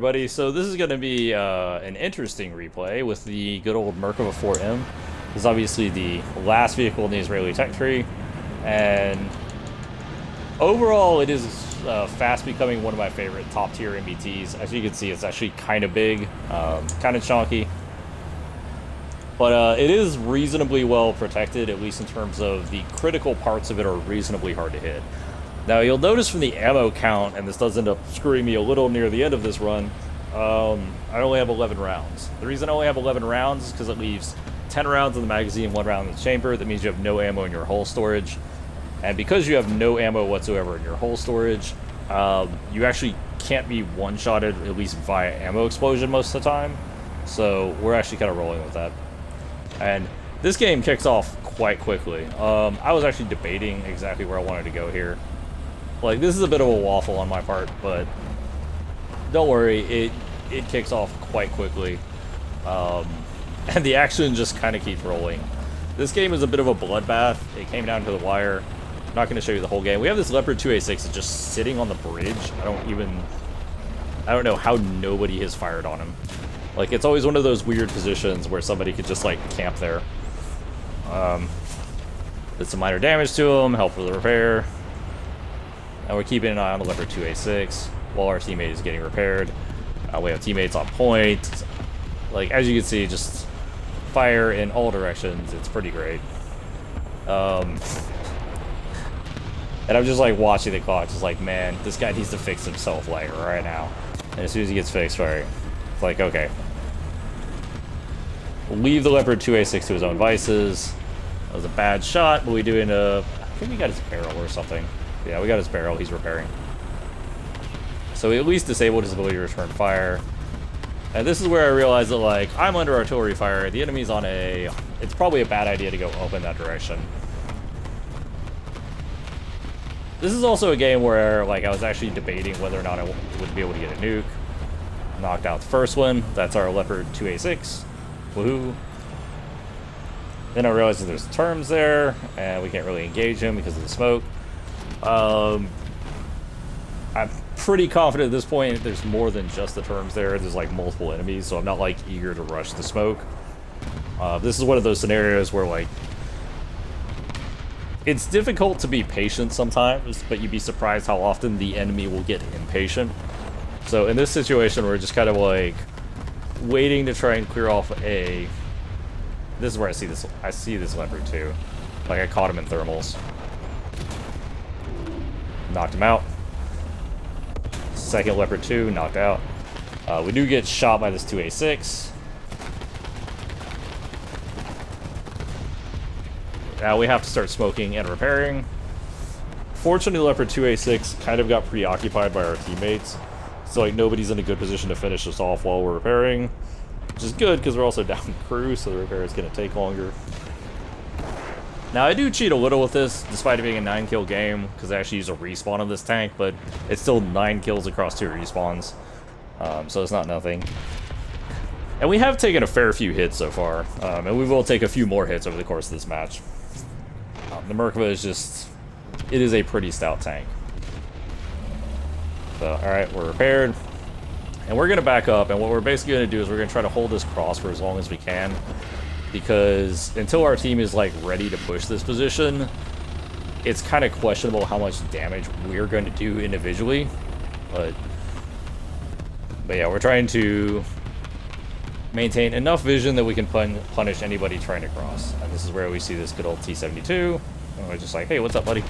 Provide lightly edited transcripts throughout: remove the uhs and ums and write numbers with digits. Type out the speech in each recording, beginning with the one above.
Everybody, so this is going to be an interesting replay with the good old Merkava 4M. This is obviously the last vehicle in the Israeli tech tree, and overall it is fast becoming one of my favorite top tier MBTs. As you can see, it's actually kind of big, kind of chunky, but it is reasonably well protected, at least in terms of the critical parts of it are reasonably hard to hit. Now, you'll notice from the ammo count, and this does end up screwing me a little near the end of this run, I only have 11 rounds. The reason I only have 11 rounds is because it leaves 10 rounds in the magazine, 1 round in the chamber. That means you have no ammo in your hull storage. And because you have no ammo whatsoever in your hull storage, you actually can't be one-shotted, at least via ammo explosion most of the time. So we're actually kind of rolling with that. And this game kicks off quite quickly. I was actually debating exactly where I wanted to go here. Like, this is a bit of a waffle on my part, but don't worry, it kicks off quite quickly. And the action just kind of keeps rolling. This game is a bit of a bloodbath. It came down to the wire. I'm not going to show you the whole game. We have this Leopard 2A6 that's just sitting on the bridge. I don't know how nobody has fired on him. Like, it's always one of those weird positions where somebody could just, like, camp there. Did some minor damage to him, help with the repair. And we're keeping an eye on the Leopard 2A6 while our teammate is getting repaired. We have teammates on point. Like, as you can see, just fire in all directions. It's pretty great. And I'm just, like, watching the clock, just like, man, this guy needs to fix himself, like, right now. And as soon as he gets fixed, right, it's like, okay. Leave the Leopard 2A6 to his own vices. That was a bad shot, but we do end up... I think we got his barrel or something. Yeah, we got his barrel. He's repairing. So we at least disabled his ability to return fire. And this is where I realized that, like, I'm under artillery fire. The enemy's on a... It's probably a bad idea to go up in that direction. This is also a game where, like, I was actually debating whether or not I would be able to get a nuke. Knocked out the first one. That's our Leopard 2A6. Woohoo. Then I realized that there's terms there, and we can't really engage him because of the smoke. I'm pretty confident at this point there's more than just the terms there. There's like multiple enemies, so I'm not like eager to rush the smoke. This is one of those scenarios where like it's difficult to be patient sometimes, but you'd be surprised how often the enemy will get impatient. So in this situation, we're just kind of like waiting to try and clear off a... This is where I see this leopard too. Like, I caught him in thermals. Knocked him out. Second Leopard 2, knocked out. We do get shot by this 2A6. Now we have to start smoking and repairing. Fortunately, Leopard 2A6 kind of got preoccupied by our teammates. So, like, nobody's in a good position to finish us off while we're repairing. Which is good, because we're also down crew, so the repair is going to take longer. Now, I do cheat a little with this, despite it being a 9-kill game, because I actually use a respawn on this tank, but it's still 9 kills across 2 respawns, so it's not nothing. And we have taken a fair few hits so far, and we will take a few more hits over the course of this match. The Merkava is just... It is a pretty stout tank. So, alright, we're repaired. And we're going to back up, and what we're basically going to do is we're going to try to hold this cross for as long as we can. Because until our team is like ready to push this position, it's kind of questionable how much damage we're going to do individually. But yeah, we're trying to maintain enough vision that we can punish anybody trying to cross. And this is where we see this good old T-72. And we're just like, hey, what's up, buddy?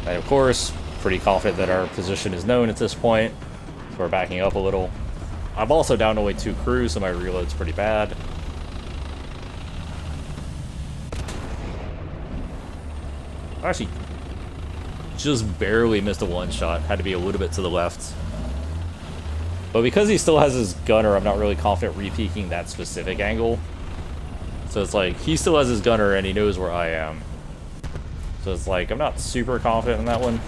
And of course, pretty confident that our position is known at this point. So we're backing up a little. I'm also down to only 2 crews, so my reload's pretty bad. Actually, just barely missed a one-shot. Had to be a little bit to the left. But because he still has his gunner, I'm not really confident re-peeking that specific angle. So it's like, he still has his gunner and he knows where I am. So it's like, I'm not super confident in that one.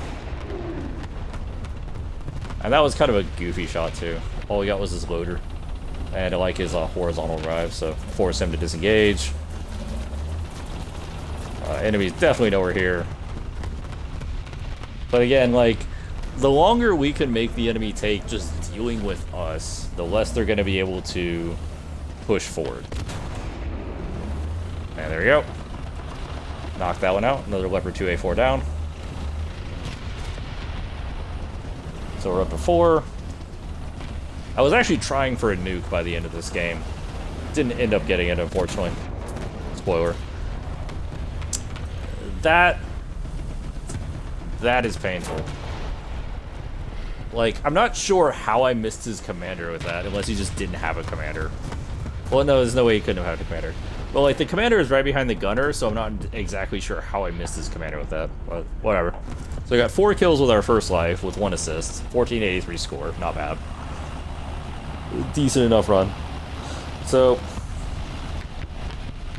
And that was kind of a goofy shot, too. All he got was his loader. And I like his horizontal drive, so force him to disengage. Enemies definitely know we're here. But again, like, the longer we can make the enemy take just dealing with us, the less they're going to be able to push forward. And there we go. Knock that one out. Another Leopard 2A4 down. So we're up to 4. I was actually trying for a nuke by the end of this game. Didn't end up getting it, unfortunately. Spoiler. That is painful. Like, I'm not sure how I missed his commander with that, unless he just didn't have a commander. Well, no, there's no way he couldn't have had a commander. Well, like, the commander is right behind the gunner, so I'm not exactly sure how I missed his commander with that, but whatever. So we got 4 kills with our first life, with 1 assist. 1483 score, not bad. Decent enough run. So,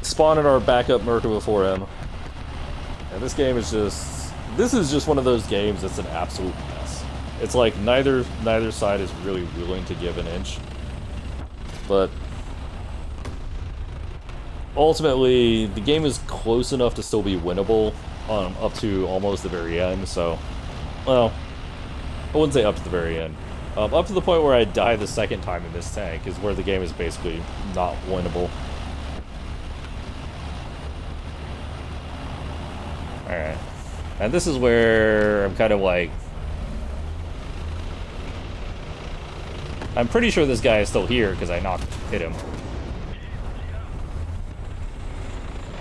spawning our backup Merkava for him. And this game is just... This is just one of those games that's an absolute mess. It's like neither side is really willing to give an inch. But... ultimately, the game is close enough to still be winnable up to almost the very end, so... Well, I wouldn't say up to the very end. Up to the point where I die the second time in this tank is where the game is basically not winnable. Alright. And this is where I'm kind of like... I'm pretty sure this guy is still here because I hit him.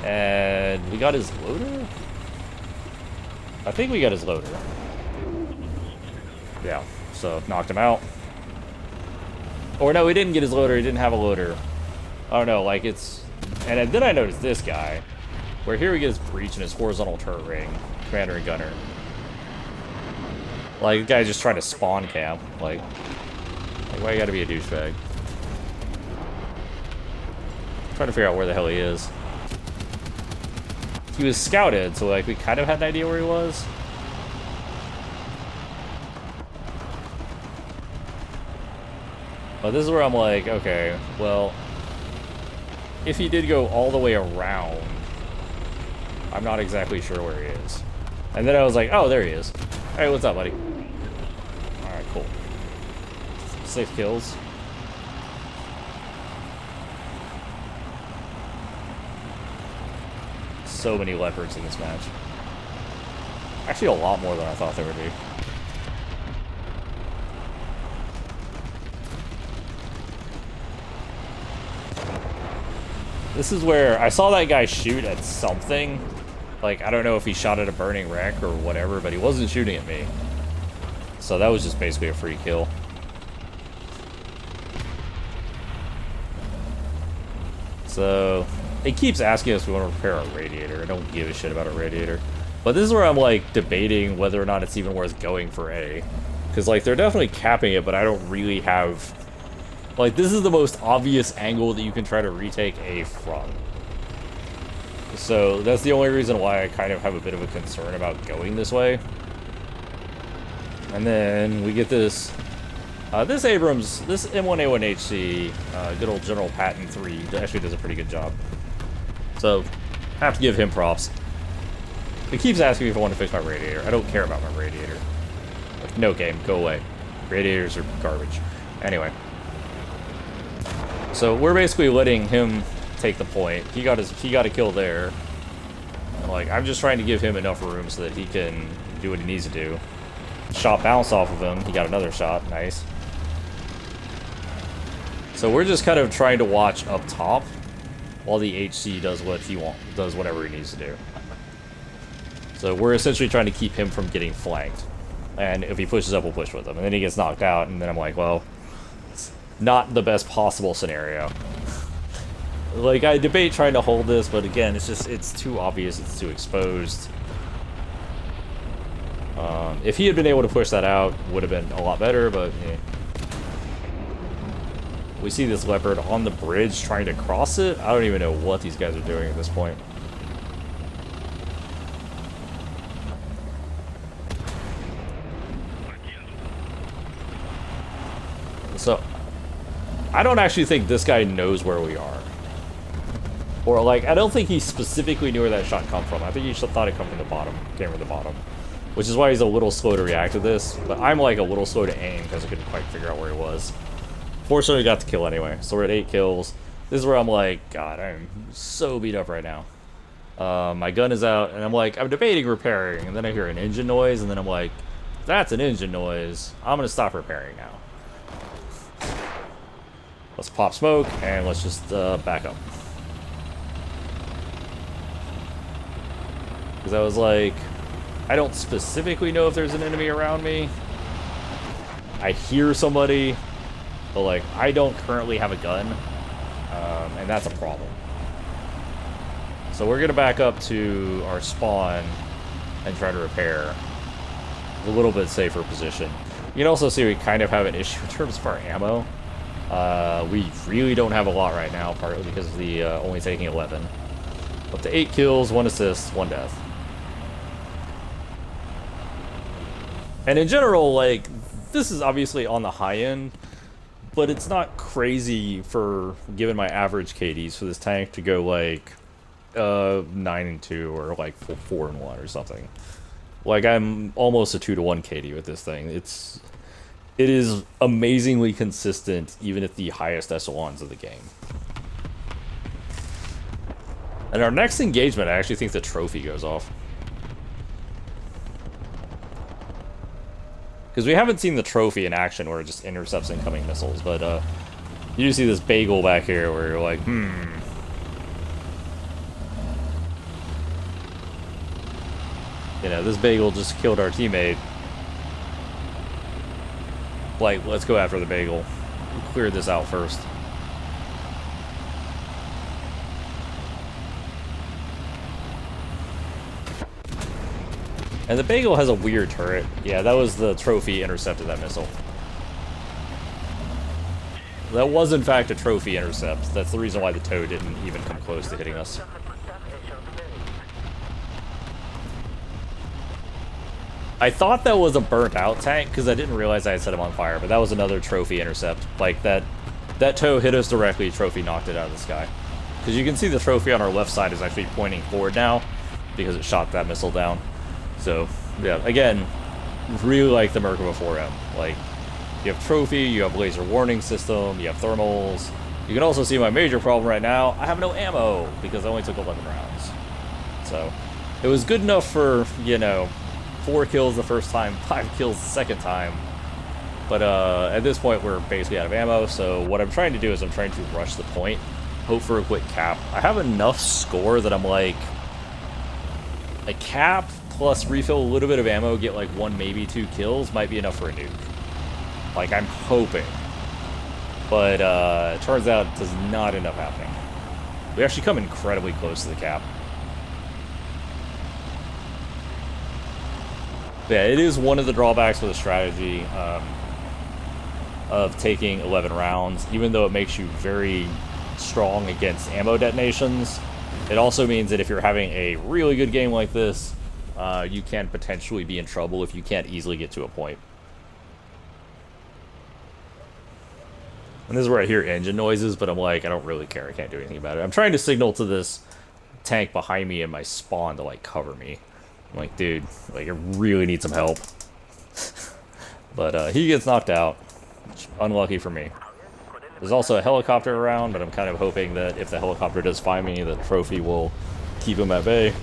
And we got his loader? I think we got his loader. Yeah, so knocked him out. Or no, we didn't get his loader, he didn't have a loader. Oh no, like it's... And then I noticed this guy, where here he gets breach in his horizontal turret ring, commander and gunner. Like, the guy's just trying to spawn camp. Like why you gotta be a douchebag? Trying to figure out where the hell he is. He was scouted, so like we kind of had an idea where he was. But this is where I'm like, okay, well, if he did go all the way around, I'm not exactly sure where he is. And then I was like, oh, there he is. Hey, what's up, buddy? Alright, cool. 6 kills. So many leopards in this match. Actually, a lot more than I thought there would be. This is where I saw that guy shoot at something. Like, I don't know if he shot at a burning wreck or whatever, but he wasn't shooting at me. So that was just basically a free kill. So... it keeps asking us if we want to repair our radiator. I don't give a shit about a radiator. But this is where I'm, like, debating whether or not it's even worth going for A. Because, like, they're definitely capping it, but I don't really have... Like, this is the most obvious angle that you can try to retake A from. So, that's the only reason why I kind of have a bit of a concern about going this way. And then we get this... this Abrams, this M1A1HC, good old General Patton 3, actually does a pretty good job. So, have to give him props. He keeps asking me if I want to fix my radiator. I don't care about my radiator. Like, no game, go away. Radiators are garbage. Anyway. So, we're basically letting him take the point. He got a kill there. And, like, I'm just trying to give him enough room so that he can do what he needs to do. Shot bounced off of him. He got another shot. Nice. So we're just kind of trying to watch up top while the HC does whatever he needs to do. So we're essentially trying to keep him from getting flanked. And if he pushes up, we'll push with him. And then he gets knocked out, and then I'm like, well, it's not the best possible scenario. Like, I debate trying to hold this, but again, it's too obvious, it's too exposed. If he had been able to push that out, would have been a lot better, but yeah. We see this leopard on the bridge trying to cross it. I don't even know what these guys are doing at this point. So, I don't actually think this guy knows where we are. Or, like, I don't think he specifically knew where that shot come from. I think he thought it come from the bottom. Came from the bottom. which is why he's a little slow to react to this. But I'm like a little slow to aim because I couldn't quite figure out where he was. Fortunately, we got the kill anyway, so we're at 8 kills. This is where I'm like, God, I'm so beat up right now. My gun is out, and I'm like, I'm debating repairing, and then I hear an engine noise, and then I'm like, that's an engine noise. I'm gonna stop repairing now. Let's pop smoke, and let's just back up. Because I was like, I don't specifically know if there's an enemy around me. I hear somebody, but like, I don't currently have a gun, and that's a problem. So we're gonna back up to our spawn and try to repair a little bit safer position. You can also see we kind of have an issue in terms of our ammo. We really don't have a lot right now, partly because of the only taking 11. Up to 8 kills, 1 assist, 1 death. And in general, like, this is obviously on the high end, but it's not crazy for, given my average KDs, for this tank to go like 9-2 or like 4-1 or something. Like, I'm almost a 2-to-1 KD with this thing. It is amazingly consistent, even at the highest echelons of the game. And our next engagement, I actually think the trophy goes off. Because we haven't seen the trophy in action where it just intercepts incoming missiles, but you do see this bagel back here where you're like, You know, this bagel just killed our teammate. Like, let's go after the bagel. We'll clear this out first. And the bagel has a weird turret. Yeah, that was the trophy intercepted that missile. That was in fact a trophy intercept. That's the reason why the tow didn't even come close to hitting us. I thought that was a burnt out tank because I didn't realize I had set him on fire, but that was another trophy intercept. Like that tow hit us directly, trophy knocked it out of the sky. Because you can see the trophy on our left side is actually pointing forward now because it shot that missile down. So, yeah, again, really like the Merkava 4M. Like, you have trophy, you have laser warning system, you have thermals. You can also see my major problem right now. I have no ammo because I only took 11 rounds. So, it was good enough for, you know, 4 kills the first time, 5 kills the second time. But at this point, we're basically out of ammo. So what I'm trying to do is I'm trying to rush the point, hope for a quick cap. I have enough score that I'm like, a cap plus refill a little bit of ammo, get like 1, maybe 2 kills, might be enough for a nuke. Like, I'm hoping. But it turns out it does not end up happening. We actually come incredibly close to the cap. Yeah, it is one of the drawbacks with the strategy of taking 11 rounds. Even though it makes you very strong against ammo detonations, it also means that if you're having a really good game like this, you can potentially be in trouble if you can't easily get to a point. And this is where I hear engine noises, but I'm like, I don't really care. I can't do anything about it. I'm trying to signal to this tank behind me in my spawn to, like, cover me. I'm like, dude, like, I really need some help. But he gets knocked out, which, unlucky for me. There's also a helicopter around, but I'm kind of hoping that if the helicopter does find me, the trophy will keep him at bay.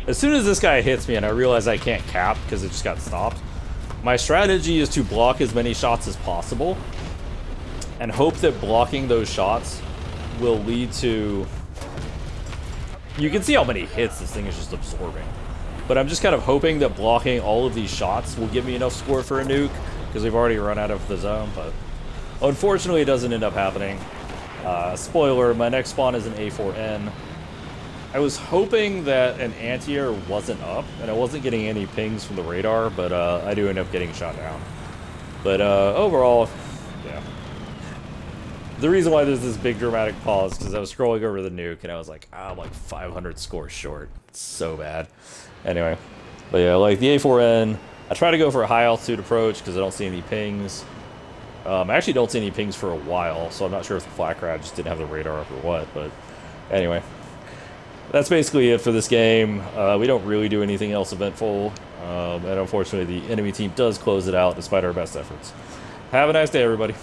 As soon as this guy hits me and I realize I can't cap because it just got stopped, my strategy is to block as many shots as possible and hope that blocking those shots will lead to... You can see how many hits this thing is just absorbing. But I'm just kind of hoping that blocking all of these shots will give me enough score for a nuke because we've already run out of the zone, but unfortunately it doesn't end up happening. Spoiler, my next spawn is an A4N. I was hoping that an anti-air wasn't up, and I wasn't getting any pings from the radar, but I do end up getting shot down. But overall, yeah. The reason why there's this big dramatic pause is because I was scrolling over the nuke, and I was like, I'm like 500 scores short. It's so bad. Anyway, but yeah, like the A4N, I try to go for a high altitude approach because I don't see any pings. I actually don't see any pings for a while, so I'm not sure if the flak rad just didn't have the radar up or what, but anyway. That's basically it for this game. We don't really do anything else eventful, and unfortunately the enemy team does close it out despite our best efforts. Have a nice day, everybody.